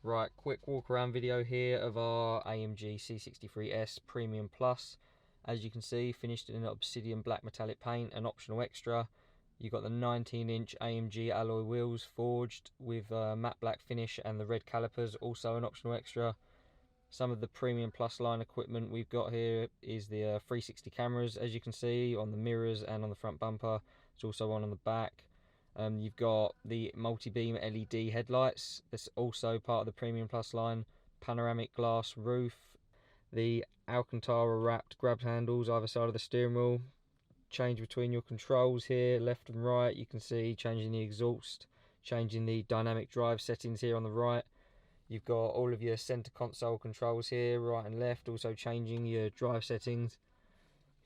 Right, quick walk around video here of our AMG C63S Premium Plus. As you can see, finished in an obsidian black metallic paint, an optional extra. You've got the 19-inch AMG alloy wheels forged with matte black finish, and the red calipers, also an optional extra. Some of the Premium Plus line equipment we've got here is the 360 cameras, as you can see, on the mirrors and on the front bumper. It's also on the back. You've got the multi-beam LED headlights. That's also part of the Premium Plus line. Panoramic glass roof. The Alcantara wrapped grab handles either side of the steering wheel. Change between your controls here, left and right. You can see changing the exhaust, changing the dynamic drive settings here on the right. You've got all of your center console controls here, right and left, also changing your drive settings.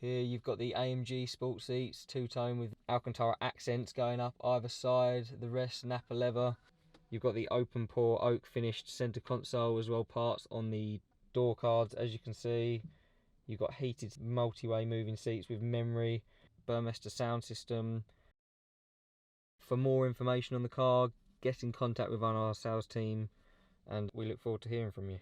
Here you've got the AMG sport seats, two-tone with Alcantara accents going up either side, the rest Napa leather. You've got the open pore oak finished center console as well, parts on the door cards, as you can see. You've got heated multi-way moving seats with memory, Burmester sound system. For more information on the car, get in contact with our sales team, and we look forward to hearing from you.